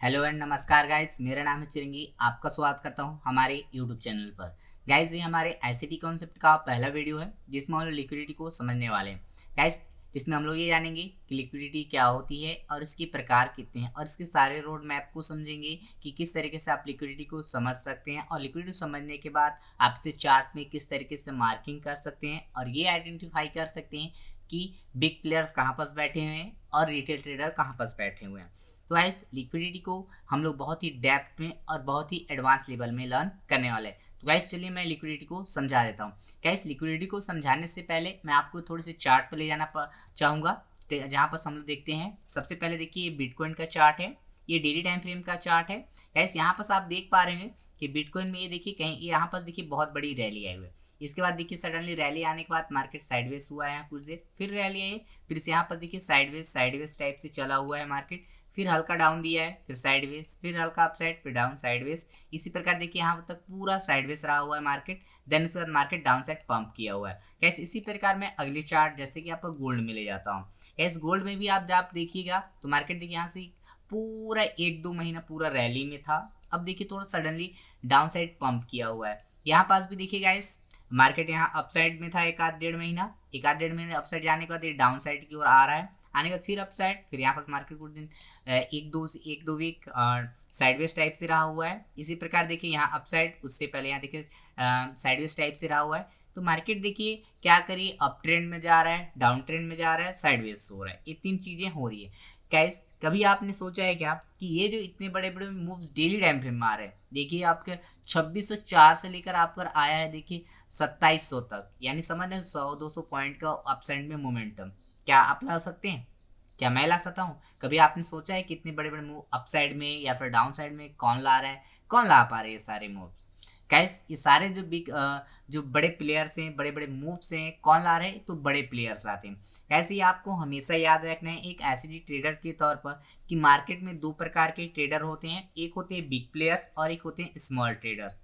Hello and नमस्कार guys, मेरा नाम है चिरंगी। आपका स्वागत करता हूं हमारे यूट्यूब चैनल पर। गाइस, ये हमारे आईसीटी कॉन्सेप्ट का पहला वीडियो है जिसमें हम लोग लिक्विडिटी को समझने वाले हैं। गाइस, जिसमें हम लोग ये जानेंगे कि लिक्विडिटी क्या होती है और इसके प्रकार कितने हैं और इसके सारे रोड मैप को समझेंगे कि किस तरीके से आप लिक्विडिटी को समझ सकते हैं और लिक्विडिटी समझने के बाद आप इसे चार्ट में किस तरीके से मार्किंग कर सकते हैं और ये आइडेंटिफाई कर सकते हैं कि बिग प्लेयर्स कहाँ पास बैठे हुए हैं और रिटेल ट्रेडर कहाँ पास बैठे हुए हैं। तो गाइस, लिक्विडिटी को हम लोग बहुत ही डेप्थ में और बहुत ही एडवांस लेवल में लर्न करने वाले हैं। तो गाइस, चलिए मैं लिक्विडिटी को समझा देता हूँ। गाइस, लिक्विडिटी को समझाने से पहले मैं आपको थोड़े से चार्ट पर ले जाना चाहूँगा, जहाँ पर हम लोग देखते हैं। सबसे पहले देखिए, ये बिटकॉइन का चार्ट है, ये डेली टाइम फ्रेम का चार्ट है। गाइस, यहाँ पर आप देख पा रहे हैं कि बिटकॉइन में ये देखिए कहीं यहाँ पर देखिए बहुत बड़ी रैली आई हुई है। इसके बाद देखिए सडनली रैली आने के बाद मार्केट साइडवेज हुआ है, कुछ देर फिर रैली आई, फिर से यहाँ पर देखिए साइडवेज टाइप से चला हुआ है मार्केट, फिर हल्का डाउन दिया है, फिर साइडवेज, फिर हल्का अपसाइड, फिर डाउन साइडवेज। इसी प्रकार देखिए यहाँ तक पूरा साइडवेज रहा हुआ है मार्केट। देन उसके बाद मार्केट डाउन साइड पंप किया हुआ है। कैसे इसी प्रकार मैं अगले चार्ट जैसे कि आपको गोल्ड में ले जाता हूँ। कैसे गोल्ड में भी आप देखिएगा तो मार्केट देखिए यहाँ से पूरा 1-2 महीना पूरा रैली में था। अब देखिए थोड़ा सडनली डाउन साइड पंप किया हुआ है। यहाँ पास भी देखिए गाइस, मार्केट यहाँ अपसाइड में था एक आध डेढ़ महीने अपसाइड जाने के बाद ये डाउन साइड की ओर आ रहा है। आने के बाद फिर अपसाइड, फिर यहाँ पर मार्केट कुछ दिन एक दो वीक साइडवेज टाइप से रहा हुआ है। इसी प्रकार देखिए यहाँ अपसाइड, उससे पहले यहाँ देखिए साइडवेज टाइप से रहा हुआ है। तो मार्केट देखिए क्या करिए, अप ट्रेंड में जा रहा है, डाउन ट्रेंड में जा रहा है, साइडवेज हो रहा है। ये तीन चीजें हो रही है। गाइस, कभी आपने सोचा है क्या कि ये जो इतने बड़े बड़े मूव्स डेली टाइम फ्रेम में आ रहे हैं, देखिए आपके 2604 से लेकर आप पर आया है देखिए 2700 तक, यानी समझ रहे 100-200 पॉइंट का अपसाइड में मोमेंटम। क्या आप ला सकते हैं? क्या मैं ला सकता हूँ? कभी आपने सोचा है कि इतने बड़े बड़े मूव अपसाइड में या फिर डाउन साइड में कौन ला रहा है, कौन ला पा रहे हैं ये सारे मूव्स? गाइस, ये सारे जो बड़े प्लेयर्स हैं, बड़े बड़े मूव्स हैं, कौन ला रहे हैं? तो बड़े प्लेयर्स लाते हैं। ऐसे ही आपको हमेशा याद रखना है एक एसिडी ट्रेडर के तौर पर कि मार्केट में दो प्रकार के ट्रेडर होते हैं, एक होते हैं बिग प्लेयर्स और एक होते हैं स्मॉल ट्रेडर्स।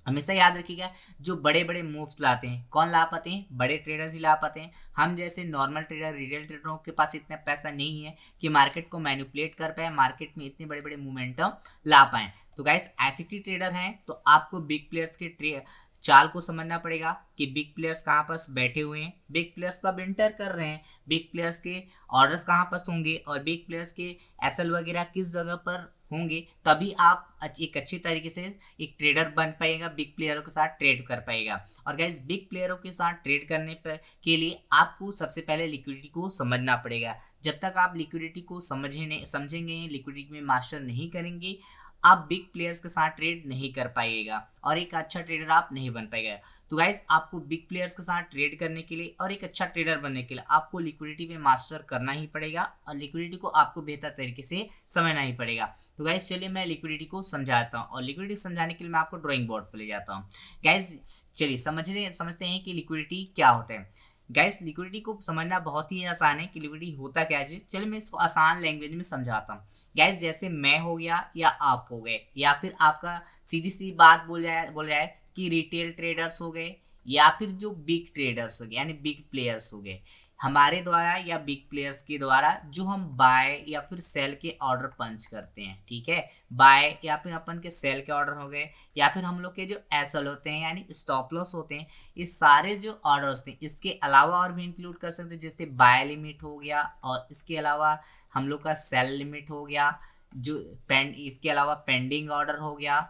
हमेशा याद रखिएगा, जो बड़े बड़े मूव्स लाते हैं कौन ला पाते हैं? बड़े ट्रेडर्स ही ला पाते हैं। हम जैसे नॉर्मल ट्रेडर, रिटेल ट्रेडरों के पास इतना पैसा नहीं है कि मार्केट को मैनिपुलेट कर पाए, मार्केट में इतने बड़े बड़े मोमेंटम ला पाए। तो गाइस, एसिटी ट्रेडर हैं तो आपको बिग प्लेयर्स के चाल को समझना पड़ेगा कि बिग प्लेयर्स कहाँ पास बैठे हुए हैं, बिग प्लेयर्स कब इंटर कर रहे हैं, बिग प्लेयर्स के ऑर्डर्स कहाँ पास होंगे और बिग प्लेयर्स के एसएल वगैरह किस जगह पर होंगे। तभी आप एक अच्छी तरीके से एक ट्रेडर बन पाएगा, बिग प्लेयरों के साथ ट्रेड कर पाएगा। और गाइस, बिग प्लेयरों के साथ ट्रेड करने पर के लिए आपको सबसे पहले लिक्विडिटी को समझना पड़ेगा। जब तक आप लिक्विडिटी को समझेंगे, लिक्विडिटी में मास्टर नहीं करेंगे, आप बिग प्लेयर्स के साथ ट्रेड नहीं कर पाइएगा और एक अच्छा ट्रेडर आप नहीं बन पाएगा। तो गाइस, आपको बिग प्लेयर्स के साथ ट्रेड करने के लिए और एक अच्छा ट्रेडर बनने के लिए आपको लिक्विडिटी में मास्टर करना ही पड़ेगा और लिक्विडिटी को आपको बेहतर तरीके से समझना ही पड़ेगा। तो गाइस, चलिए मैं लिक्विडिटी को समझाता हूँ और लिक्विडिटी समझाने के लिए मैं आपको ड्राइंग बोर्ड पर ले जाता हूँ। गाइस, चलिए समझते हैं कि लिक्विडिटी क्या होता है। गैस, लिक्विडिटी को समझना बहुत ही आसान है कि लिक्विडिटी होता क्या है। चलिए मैं इसको आसान लैंग्वेज में समझाता हूँ। गैस, जैसे मैं हो गया या आप हो गए या फिर आपका सीधी सी बात बोल जाए कि रिटेल ट्रेडर्स हो गए या फिर जो बिग ट्रेडर्स हो गए यानी बिग प्लेयर्स हो गए, हमारे द्वारा या बिग प्लेयर्स के द्वारा जो हम बाय या फिर सेल के ऑर्डर पंच करते हैं, ठीक है। बाय या फिर अपन के सेल के ऑर्डर हो गए या फिर हम लोग के जो एसएल होते हैं यानी स्टॉप लॉस होते हैं, ये सारे जो ऑर्डर्स थे इसके अलावा और भी इंक्लूड कर सकते हैं, जैसे बाय लिमिट हो गया और इसके अलावा हम लोग का सेल लिमिट हो गया, जो इसके अलावा पेंडिंग ऑर्डर हो गया।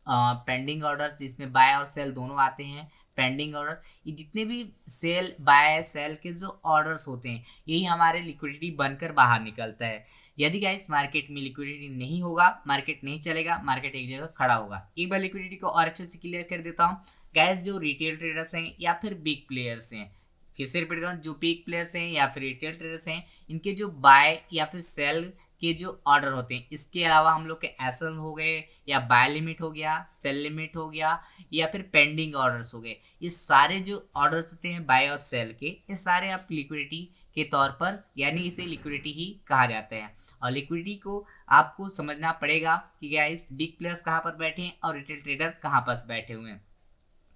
पेंडिंग ऑर्डर्स जिसमें बाय और सेल दोनों आते हैं। पेंडिंग ऑर्डर, ये जितने भी सेल बाय सेल के जो ऑर्डर्स होते हैं यही हमारे लिक्विडिटी बनकर बाहर निकलता है। यदि गाइस मार्केट में लिक्विडिटी नहीं होगा, मार्केट नहीं चलेगा, मार्केट एक जगह खड़ा होगा। एक बार लिक्विडिटी को और अच्छे से क्लियर कर देता हूँ। गाइस, जो रिटेल ट्रेडर्स हैं या फिर बिग प्लेयर्स हैं, फिर से रिपीट करता हूँ, जो बिग प्लेयर्स हैं या फिर रिटेल ट्रेडर्स हैं, इनके जो बाय या फिर सेल के जो ऑर्डर होते हैं, इसके अलावा हम लोग के एसएल हो गए या बाय लिमिट हो गया, सेल लिमिट हो गया या फिर पेंडिंग ऑर्डर्स हो गए, ये सारे जो ऑर्डर्स होते हैं बाय और सेल के, ये सारे आप लिक्विडिटी के तौर पर यानी इसे लिक्विडिटी ही कहा जाता है। और लिक्विडिटी को आपको समझना पड़ेगा कि गाइस बिग प्लेयर्स कहाँ पर बैठे हैं और रिटेल ट्रेडर कहाँ पर बैठे हुए हैं।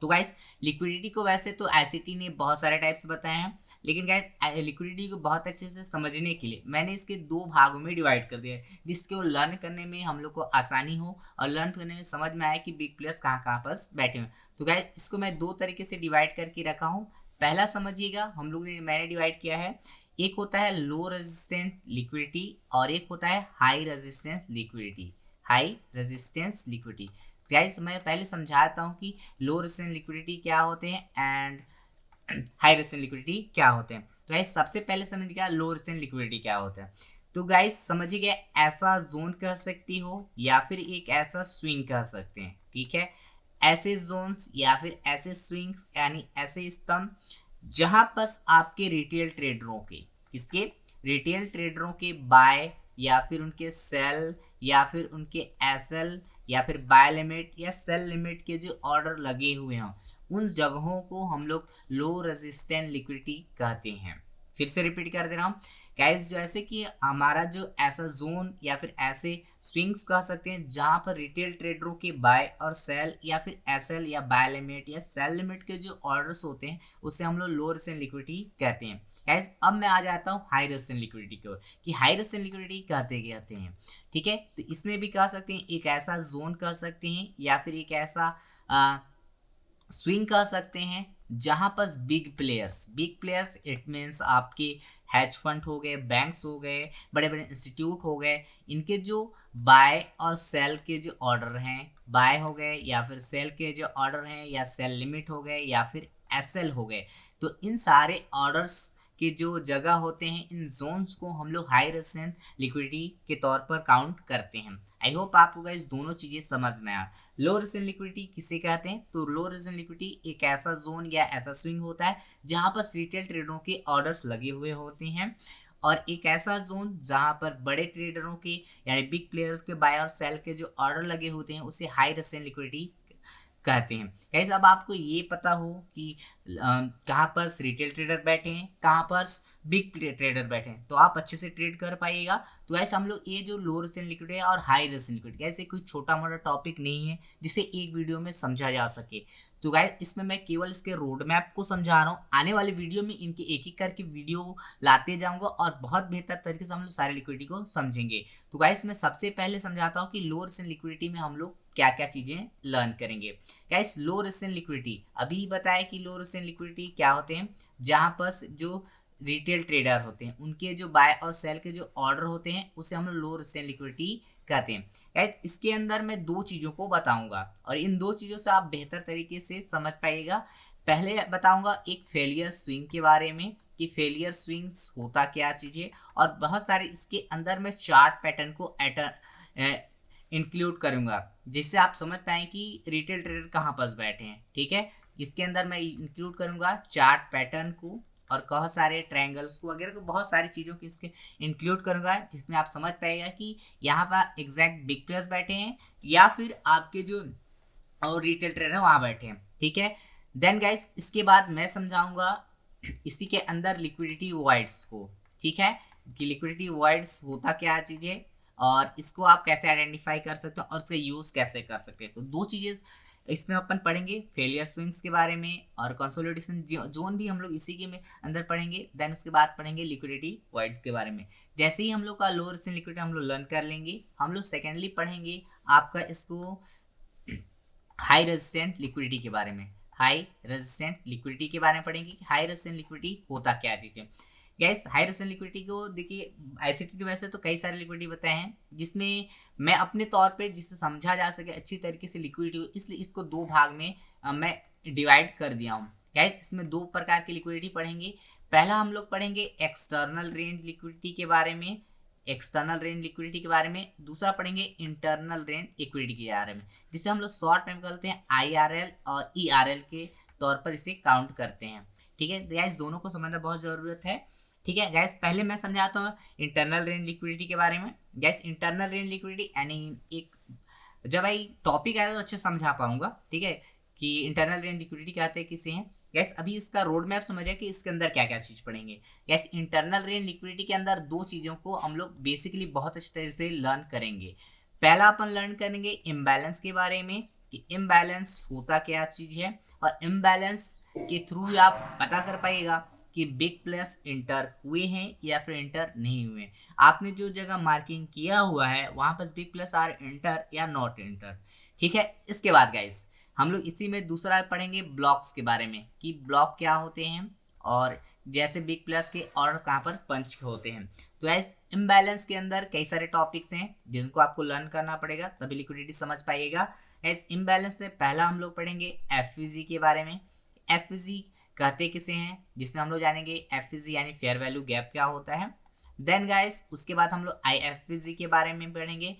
तो गाइस, लिक्विडिटी को वैसे तो आईसीटी ने बहुत सारे टाइप्स बताए हैं, लेकिन गाइस लिक्विडिटी को बहुत अच्छे से समझने के लिए मैंने इसके दो भागों में डिवाइड कर दिया है, जिसको लर्न करने में हम लोग को आसानी हो और लर्न करने में समझ में आए कि बिग प्लेयर्स कहाँ कहाँ पर बैठे हुए। तो गाइस इसको मैं दो तरीके से डिवाइड करके रखा हूँ। पहला समझिएगा, हम लोग ने मैंने डिवाइड किया है, एक होता है लो रेजिस्टेंट लिक्विडिटी और एक होता है high resistance liquidity. High resistance liquidity guys मैं पहले समझाता हूँ कि लो रेजिस्टेंस लिक्विडिटी क्या होते हैं एंड हाई रेजिस्टेंस लिक्विडिटी क्या होते हैं। तो गाइस सबसे पहले समझिएगा लो रेजिस्टेंस लिक्विडिटी क्या होता है। तो गाइस समझिएगा, ऐसा जोन कह सकती हो या फिर एक ऐसा स्विंग कह सकते हैं, ठीक है। ऐसे जोन्स या फिर ऐसे स्विंग्स यानी ऐसे स्तंभ जहां पर आपके रिटेल ट्रेडरों के, किसके, रिटेल ट्रेडरों के बाय या फिर उनके सेल या फिर उनके एसएल या फिर बाय लिमिट या सेल लिमिट के जो ऑर्डर लगे हुए हों, उन जगहों को हम लोग लो रेजिस्टेंट लिक्विडिटी कहते हैं। फिर से रिपीट कर दे रहा हूँ गाइस, जैसे कि हमारा जो ऐसा जोन या फिर ऐसे स्विंग्स कह सकते हैं जहां पर रिटेल ट्रेडरों के बाय और सेल या फिर एसएल या बाय लिमिट या सेल लिमिट के जो ऑर्डर्स होते हैं उसे हम लोग लो रेजिस्टेंट लिक्विडिटी कहते हैं। गाइस अब मैं आ जाता हूँ हाई रेजिस्टेंट लिक्विडिटी की ओर कि हाई रेजिस्टेंट लिक्विडिटी कहते हैं, ठीक है। तो इसमें भी कह सकते हैं एक ऐसा जोन कह सकते हैं या फिर एक ऐसा स्विंग कह सकते हैं जहां पर बिग प्लेयर्स इट मीन्स आपके हैज फंड हो गए, बैंक्स हो गए, बड़े बड़े इंस्टीट्यूट हो गए, इनके जो बाय और सेल के जो ऑर्डर हैं, बाय हो गए या फिर सेल के जो ऑर्डर हैं या सेल लिमिट हो गए या फिर एसएल हो गए, तो इन सारे ऑर्डर्स के जो जगह होते हैं, इन जोन्स को हम लोग हाई रेजिस्टेंस लिक्विडिटी के तौर पर काउंट करते हैं। आई होप आपको गाइस दोनों चीजें समझ में आ। लो रेजिस्टेंस लिक्विडिटी किसे कहते हैं, तो लो रेजिस्टेंस लिक्विडिटी एक ऐसा जोन या ऐसा स्विंग होता है जहां पर रिटेल ट्रेडरों के ऑर्डर्स लगे हुए होते हैं, और एक ऐसा जोन जहां पर बड़े ट्रेडरों के यानी बिग प्लेयर्स के बाय और सेल के जो ऑर्डर लगे होते हैं उसे हाई रेजिस्टेंस लिक्विडिटी कहते हैं। गाइस अब आपको ये पता हो कि कहाँ पर रिटेल ट्रेडर बैठे हैं, कहाँ पर बिग ट्रेडर बैठे हैं, तो आप अच्छे से ट्रेड कर पाइएगा। तो गाइस हम लोग ये जो लो रेजिस्टेंस लिक्विडिटी है और हाई रेजिस्टेंस लिक्विडिटी, ऐसे कोई छोटा मोटा टॉपिक नहीं है जिसे एक वीडियो में समझा जा सके। तो गाइस इसमें मैं केवल इसके रोड मैप को समझा रहा हूँ, आने वाले वीडियो में इनके एक एक करके वीडियो लाते जाऊंगा और बहुत बेहतर तरीके से हम लोग सारे लिक्विडिटी को समझेंगे। तो गाइस मैं सबसे पहले समझाता हूँ कि लो रेजिस्टेंस लिक्विडिटी में हम लोग क्या क्या चीजें लर्न करेंगे। गाइस लो रेजिस्टेंस लिक्विडिटी अभी बताया कि लो रेजिस्टेंस लिक्विडिटी क्या होते हैं, जहां पर जो रिटेल ट्रेडर होते हैं उनके जो बाय और सेल के जो ऑर्डर होते हैं उसे हम लोग लो रेजिस्टेंस लिक्विडिटी कहते हैं। गाइस इसके अंदर मैं दो चीजों को बताऊंगा और इन दो चीजों से आप बेहतर तरीके से समझ पाइएगा। पहले बताऊंगा एक फेलियर स्विंग के बारे में कि फेलियर स्विंग्स होता क्या चीज है, और बहुत सारे इसके अंदर मैं चार्ट पैटर्न को इंक्लूड करूंगा जिससे आप समझ पाए कि रिटेल ट्रेडर कहाँ पर बैठे हैं, ठीक है। इसके अंदर मैं इंक्लूड करूंगा चार्ट पैटर्न को और बहुत सारे ट्रायंगल्स को वगैरह को, बहुत सारी चीज़ों को इसके इंक्लूड करूंगा जिसमें आप समझ पाएगा कि यहाँ पर एग्जैक्ट बिग प्लेयर्स बैठे हैं या फिर आपके जो और रिटेल ट्रेडर वहाँ बैठे हैं, ठीक है। देन गाइस इसके बाद मैं समझाऊंगा इसी के अंदर लिक्विडिटी वॉइड्स को, ठीक है, कि लिक्विडिटी वॉइड्स होता क्या चीज़ है और इसको आप कैसे आइडेंटिफाई कर सकते हो और इसका यूज कैसे कर सकते हैं। तो दो चीजें इसमें अपन पढ़ेंगे, फेलियर स्विंग्स के बारे में और कंसोलिडेशन जोन भी हम लोग इसी के में अंदर पढ़ेंगे। देन उसके बाद पढ़ेंगे लिक्विडिटी वॉइड्स के बारे में। जैसे ही हम लोग का लोअर रेजिस्टेंस लिक्विडिटी हम लोग लर्न कर लेंगे, हम लोग सेकेंडली पढ़ेंगे आपका इसको हाई रेजिस्टेंट लिक्विडिटी के बारे में। हाई रेजिस्टेंट लिक्विडिटी के बारे में पढ़ेंगे कि हाई रेजिस्टेंट लिक्विडिटी होता क्या चीज है। गैस हाई रेजिस्टेंस लिक्विडिटी को देखिए, आईसीटी वैसे तो कई सारे लिक्विडिटी बताए हैं जिसमें मैं अपने तौर पे जिसे समझा जा सके अच्छी तरीके से लिक्विडिटी हो, इसलिए इसको दो भाग में मैं डिवाइड कर दिया हूँ। गैस इसमें दो प्रकार की लिक्विडिटी पढ़ेंगे। पहला हम लोग पढ़ेंगे एक्सटर्नल रेंज लिक्विडिटी के बारे में, एक्सटर्नल रेंज लिक्विडिटी के बारे में। दूसरा पढ़ेंगे इंटरनल रेंज लिक्विडिटी के बारे में, जिसे हम लोग शॉर्ट में कहते हैं IRL और ERL के तौर पर इसे काउंट करते हैं, ठीक है। गैस दोनों को समझना बहुत जरूरत है, ठीक है। गैस पहले मैं समझाता हूँ इंटरनल रेंज लिक्विडिटी के बारे में। गैस इंटरनल रेंज लिक्विडिटी यानी एक जब भाई टॉपिक आया तो अच्छे समझा पाऊंगा, ठीक है, कि इंटरनल रेंज लिक्विडिटी कहते हैं किसे हैं। गैस अभी इसका रोड मैप समझिए कि इसके अंदर क्या क्या चीज पढ़ेंगे। गैस इंटरनल रेंज लिक्विडिटी के अंदर दो चीजों को हम लोग बेसिकली बहुत अच्छी तरह से लर्न करेंगे। पहला अपन लर्न करेंगे इम्बैलेंस के बारे में कि इम्बैलेंस होता क्या चीज है, और इम्बैलेंस के थ्रू आप पता कर पाइएगा कि बिग प्लेयर्स इंटर हुए हैं या फिर इंटर नहीं हुए। आपने जो जगह मार्किंग किया हुआ है वहां पर बिग प्लेयर्स आर इंटर या नॉट इंटर। ठीक है, इसके बाद गाइस हम लोग इसी में दूसरा पढ़ेंगे ब्लॉक्स के बारे में कि ब्लॉक क्या होते हैं और जैसे बिग प्लेयर्स के ऑर्डर्स कहाँ पर पंच होते हैं। तो गाइस इम्बैलेंस के अंदर कई सारे टॉपिक्स हैं जिनको आपको लर्न करना पड़ेगा तभी लिक्विडिटी समझ पाइएगा। गाइस इम्बैलेंस में पहला हम लोग पढ़ेंगे एफवीजी के बारे में। एफवीजी कहते किसे हैं, जिसमें हम लोग जानेंगे एफवीजी यानी फेयर वैल्यू गैप क्या होता है। देन गाइस उसके बाद हम लोग आईएफवीजी के बारे में पढ़ेंगे,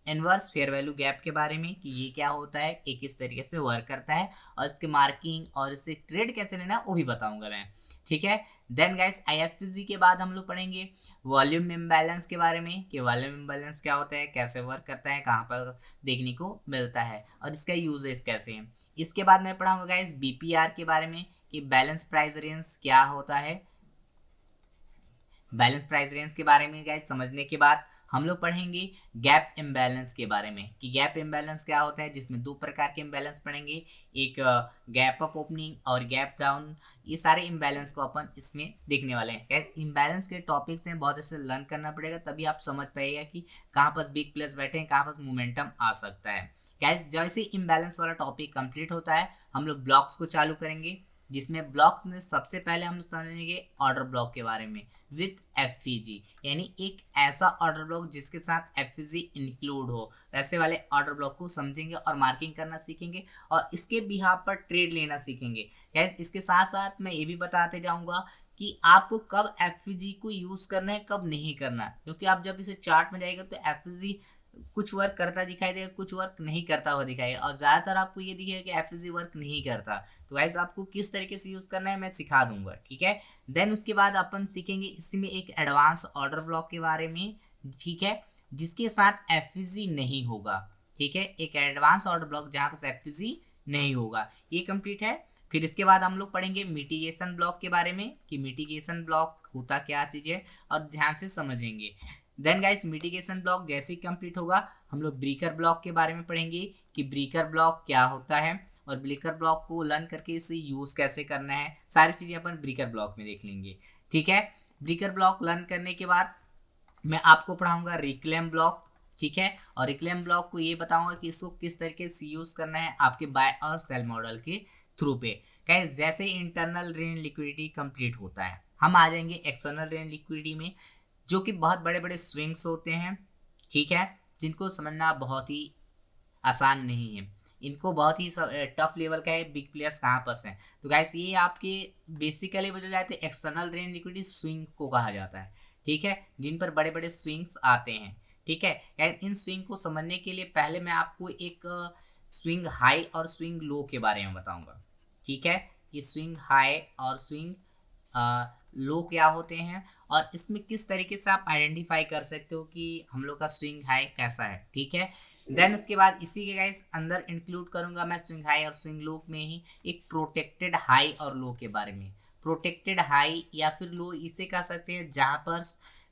इनवर्स फेयर वैल्यू गैप के बारे में कि ये क्या होता है, ये किस तरीके से वर्क करता है और इसके मार्किंग और इससे ट्रेड कैसे लेना वो भी बताऊंगा मैं। ठीक है, देन गाइस आईएफवीजी के बाद हम लोग पढ़ेंगे वॉल्यूम इम्बैलेंस के बारे में कि वॉल्यूम इम्बैलेंस क्या होता है, कैसे वर्क करता है, कहाँ पर देखने को मिलता है और इसका यूजेस कैसे है। इसके बाद मैं पढ़ाऊंगा गाइस बीपीआर के बारे में कि बैलेंस प्राइस रेंज क्या होता है। बैलेंस प्राइस रेंज के बारे में गाइस समझने के बाद हम लोग पढ़ेंगे गैप इम्बैलेंस के बारे में कि गैप इम्बैलेंस क्या होता है, जिसमें दो प्रकार के इम्बैलेंस पढ़ेंगे, एक गैप अप ओपनिंग और गैप डाउन। ये सारे इम्बैलेंस को अपन इसमें देखने वाले हैं। इम्बैलेंस के टॉपिक्स हैं, बहुत ऐसे लर्न करना पड़ेगा तभी आप समझ पाइएगा कि कहाँ पर बिग प्लेयर्स बैठे हैं, कहाँ पर मोमेंटम आ सकता है। गाइस जैसे इम्बैलेंस वाला टॉपिक कंप्लीट होता है हम लोग ब्लॉक्स को चालू करेंगे, जिसमें ब्लॉक्स में सबसे पहले हम समझेंगे ऑर्डर ब्लॉक के बारे में विथ एफवीजी, यानी एक ऐसा ऑर्डर ब्लॉक जिसके साथ एफवीजी इंक्लूड हो, वैसे वाले ऑर्डर ब्लॉक को समझेंगे और मार्किंग करना सीखेंगे और इसके बिहाफ पर ट्रेड लेना सीखेंगे। गैस इसके साथ साथ मैं ये भी बताते जाऊंगा कि आपको कब एफवीजी को यूज करना है कब नहीं करना है, क्योंकि आप जब इसे चार्ट में जाएगा तो एफवीजी कुछ वर्क करता दिखाई देगा, कुछ वर्क नहीं करता हुआ दिखाएगा और ज्यादातर आपको ये दिखेगा कि एफवीजी वर्क नहीं करता। तो गाइस आपको किस तरीके से यूज करना है मैं सिखा दूंगा। ठीक है, देन उसके बाद अपन सीखेंगे इसमें एक एडवांस ऑर्डर ब्लॉक के बारे में, ठीक है, जिसके साथ एफवीजी नहीं होगा। ठीक है, एक एडवांस ऑर्डर ब्लॉक जहां पर एफवीजी नहीं होगा, ये कंप्लीट है। फिर इसके बाद हम लोग पढ़ेंगे मिटिगेशन ब्लॉक के बारे में कि मिटिगेशन ब्लॉक होता क्या चीज है और ध्यान से समझेंगे। देन गाइस मिटिगेशन ब्लॉक जैसे ही कंप्लीट होगा हम लोग ब्रेकर ब्लॉक के बारे में पढ़ेंगे कि ब्रेकर ब्लॉक क्या होता है और ब्रेकर ब्लॉक को लर्न करके इसे यूज कैसे करना है, सारी चीजें अपन ब्रेकर ब्लॉक में देख लेंगे। ठीक है, ब्रेकर ब्लॉक लर्न करने के बाद मैं आपको पढ़ाऊंगा रिक्लेम ब्लॉक। ठीक है, और रिक्लेम ब्लॉक को ये बताऊंगा कि इसको किस तरीके से यूज करना है आपके बाय और सेल मॉडल के थ्रू पे। गाइस जैसे इंटरनल रेंज लिक्विडिटी कंप्लीट होता है हम आ जाएंगे एक्सटर्नल रेंज लिक्विडिटी में, जो कि बहुत बड़े बड़े स्विंग्स होते हैं। ठीक है, जिनको समझना बहुत ही आसान नहीं है, इनको बहुत ही टफ लेवल का है बिग प्लेयर्स कहाँ पर हैं। तो गाइस ये आपके बेसिकली बदल जाते हैं एक्सटर्नल रेंज लिक्विडिटी स्विंग को कहा जाता है। ठीक है, जिन पर बड़े बड़े स्विंग्स आते हैं। ठीक है, इन स्विंग को समझने के लिए पहले मैं आपको एक स्विंग हाई और स्विंग लो के बारे में बताऊंगा। ठीक है, ये स्विंग हाई और स्विंग लो क्या होते हैं और इसमें किस तरीके से आप आइडेंटिफाई कर सकते हो कि हम लोग का स्विंग हाई कैसा है। ठीक है, देन उसके बाद इसी के गाइस अंदर इंक्लूड करूंगा मैं स्विंग हाई और स्विंग लो में ही एक प्रोटेक्टेड हाई और लो के बारे में। प्रोटेक्टेड हाई या फिर लो इसे कह सकते हैं जहां पर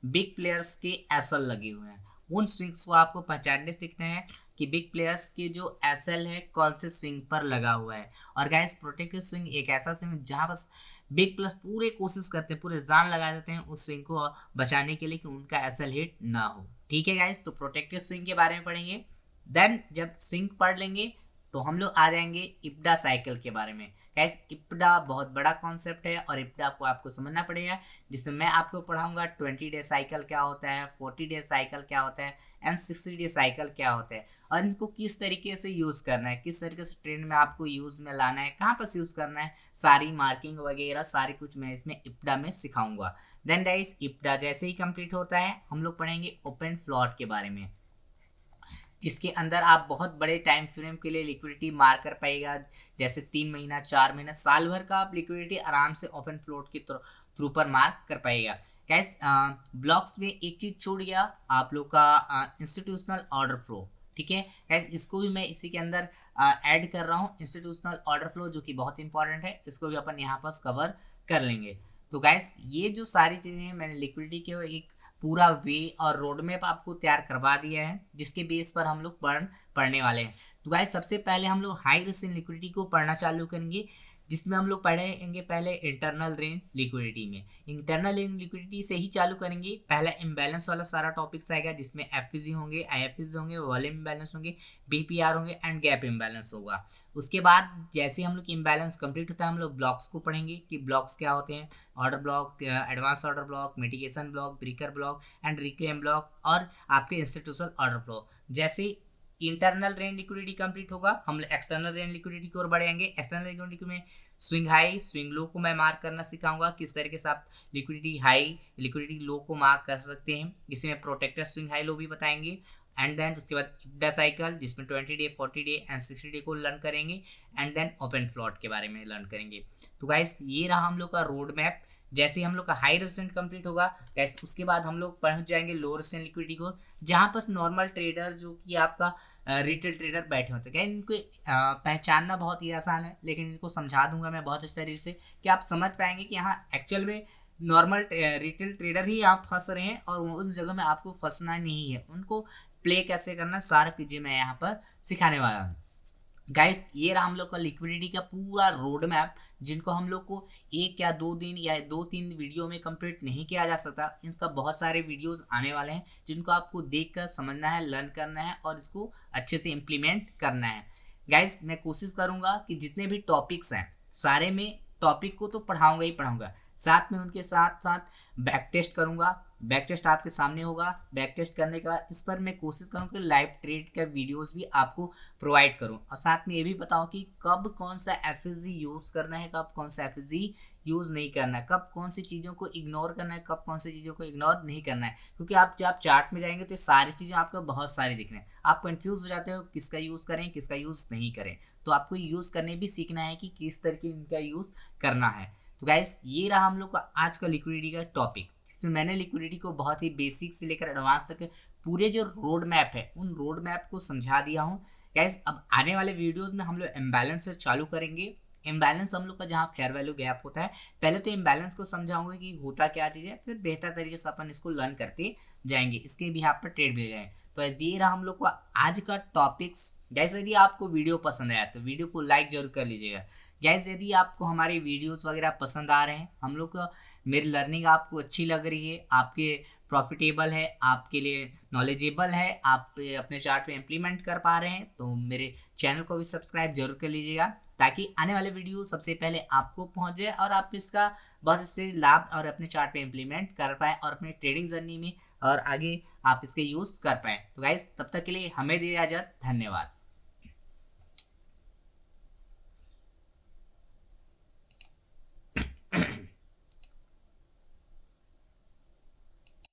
बिग प्लेयर्स के एसएल लगे हुए हैं। उन स्विंग्स को आपको पहचानने सीखना है कि बिग प्लेयर्स के जो एसएल है कौन से स्विंग पर लगा हुआ है। और गाइस प्रोटेक्टेड स्विंग एक ऐसा स्विंग जहां पर बिग प्लेयर्स पूरे कोशिश करते हैं, पूरे जान लगा देते हैं उस स्विंग को बचाने के लिए कि उनका एसएल हिट ना हो। ठीक है गाइस, तो प्रोटेक्टेड स्विंग के बारे में पढ़ेंगे। देन जब स्विंग पढ़ लेंगे तो हम लोग आ जाएंगे इप्डा साइकिल के बारे में। गाइस इप्डा बहुत बड़ा कॉन्सेप्ट है और इप्डा को आपको समझना पड़ेगा, जिसमें मैं आपको पढ़ाऊंगा 20 डे साइकिल क्या होता है, 40 डे साइकिल क्या होता है एंड 60 डे साइकिल क्या होता है और इनको किस तरीके से यूज करना है, किस तरीके से ट्रेंड में आपको यूज में लाना है, कहाँ पर यूज करना है, सारी मार्किंग वगैरह सारी कुछ मैं इसमें इप्डा में सिखाऊंगा। देन गाइस इप्डा जैसे ही कंप्लीट होता है हम लोग पढ़ेंगे ओपन फ्लोट के बारे में, जिसके अंदर आप बहुत बड़े टाइम फ्रेम के लिए लिक्विडिटी मार कर पाएगा, जैसे 3 महीना 4 महीना साल भर का आप लिक्विडिटी आराम से ओपन फ्लोट के थ्रू पर मार्क कर पाएगा। गैस ब्लॉक्स में एक चीज छोड़ गया आप लोग का इंस्टीट्यूशनल ऑर्डर फ्लो। ठीक है गैस, इसको भी मैं इसी के अंदर ऐड कर रहा हूँ इंस्टीट्यूशनल ऑर्डर फ्लो, जो कि बहुत इंपॉर्टेंट है, इसको भी अपन यहाँ पर कवर कर लेंगे। तो गैस ये जो सारी चीजें हैं मैंने लिक्विडिटी के एक पूरा वे और रोड मैप आपको तैयार करवा दिया है, जिसके बेस पर हम लोग पढ़ने वाले हैं। तो गाइस सबसे पहले हम लोग हाई रिस्क इन लिक्विडिटी को पढ़ना चालू करेंगे। जिसमें हम लोग पढ़ेंगे पहले इंटरनल रेंज लिक्विडिटी में। इंटरनल रेंज लिक्विडिटी से ही चालू करेंगे। पहला इम्बैलेंस वाला सारा टॉपिक्स आएगा, जिसमें एफईसी होंगे, आईएफईसी होंगे, वॉल्यूम इम्बैलेंस होंगे, बीपीआर होंगे एंड गैप इम्बैलेंस होगा। उसके बाद जैसे हम लोग इम्बैलेंस कंप्लीट होता है, हम लोग ब्लॉक्स को पढ़ेंगे कि ब्लॉक्स क्या होते हैं। Order block, advance order block, mitigation block, breaker block and reclaim block और आपके इंस्टीट्यूशनल ऑर्डर ब्लॉक। जैसे इंटरनल रेंज लिक्विडिटी कंप्लीट होगा, हम एक्सटर्नल रेंज लिक्विडिटी की ओर बढ़ेंगे। एक्सटर्नल लिक्विडिटी में स्विंग हाई स्विंग लो को मैं मार्क करना सिखाऊंगा, किस तरीके से आप लिक्विडिटी हाई लिक्विडिटी लो को मार्क कर सकते हैं। इसमें प्रोटेक्टर स्विंग हाई लो भी बताएंगे। एंड देन उसके बाद इब्डा साइकिल, जिसमें 20 डे 40 डे एंड 60 डे को लर्न करेंगे। एंड देन ओपन फ्लोट के बारे में लर्न करेंगे। तो गाइस ये रहा हम लोग का रोड मैप। जैसे हम लोग का हाई रेजिस्टेंस कंप्लीट होगा गाइस, उसके बाद हम लोग पहुंच जाएंगे लो रेजिस्टेंस लिक्विडिटी को, जहां पर नॉर्मल ट्रेडर जो कि आपका रिटेल ट्रेडर बैठे होते हैं। इनको पहचानना बहुत ही आसान है, लेकिन इनको समझा दूंगा मैं बहुत अच्छे तरीके से कि आप समझ पाएंगे कि हाँ एक्चुअल में नॉर्मल रिटेल ट्रेडर ही आप फंस रहे हैं और उस जगह में आपको फंसना नहीं है। उनको प्ले कैसे करना सारा चीजें मैं यहाँ पर सिखाने वाला हूँ। गाइस ये रहा हम लोग का लिक्विडिटी का पूरा रोड मैप, जिनको हम लोग को एक या 2 दिन या 2-3 वीडियो में कंप्लीट नहीं किया जा सकता। इसका बहुत सारे वीडियोस आने वाले हैं, जिनको आपको देखकर समझना है, लर्न करना है और इसको अच्छे से इम्प्लीमेंट करना है। गाइस मैं कोशिश करूंगा कि जितने भी टॉपिक्स हैं सारे में टॉपिक को तो पढ़ाऊंगा ही पढ़ाऊंगा, साथ में उनके साथ साथ बैक टेस्ट करूंगा। बैक टेस्ट आपके सामने होगा। बैक टेस्ट करने का इस पर मैं कोशिश करूँ कि लाइव ट्रेड का वीडियोस भी आपको प्रोवाइड करूं, और साथ में ये भी बताऊं कि कब कौन सा एफएसजी यूज करना है, कब कौन सा एफएसजी यूज नहीं करना है, कब कौन सी चीज़ों को इग्नोर करना है, कब कौन सी चीज़ों को इग्नोर नहीं करना है। क्योंकि आप जब आप चार्ट में जाएंगे तो सारी चीज़ें आपको बहुत सारी दिख रही हैं, आप कंफ्यूज हो जाते हो किसका यूज़ करें किसका यूज़ नहीं करें। तो आपको यूज़ करने भी सीखना है कि किस तरीके इनका यूज़ करना है। तो गाइस ये रहा हम लोग का आज का लिक्विडिटी का टॉपिक, जिसमें मैंने लिक्विडिटी को बहुत ही बेसिक से लेकर एडवांस तक पूरे जो रोड मैप है उन रोड मैप को समझा दिया हूँ। गाइस अब आने वाले वीडियोस में हम लोग इम्बैलेंस से चालू करेंगे। इम्बैलेंस हम लोग का जहाँ फेयर वैल्यू गैप होता है, पहले तो इम्बैलेंस को समझाऊंगे कि होता क्या चीज़ है, फिर बेहतर तरीके से अपन इसको लर्न करते जाएंगे, इसके भी यहाँ पर ट्रेड भी जाएंगे। तो ये रहा हम लोग का आज का टॉपिक्स। गाइस यदि आपको वीडियो पसंद आया तो वीडियो को लाइक जरूर कर लीजिएगा। गाइस यदि आपको हमारे वीडियोस वगैरह पसंद आ रहे हैं, हम लोग का मेरी लर्निंग आपको अच्छी लग रही है, आपके प्रॉफिटेबल है, आपके लिए नॉलेजेबल है, आप अपने चार्ट पे इम्प्लीमेंट कर पा रहे हैं, तो मेरे चैनल को भी सब्सक्राइब जरूर कर लीजिएगा, ताकि आने वाले वीडियो सबसे पहले आपको पहुंच जाए और आप इसका बहुत से लाभ और अपने चार्ट पे इम्प्लीमेंट कर पाए और अपने ट्रेडिंग जर्नी में और आगे आप इसके यूज़ कर पाए। तो गाइस तब तक के लिए हमें दिया इजाज़त, धन्यवाद।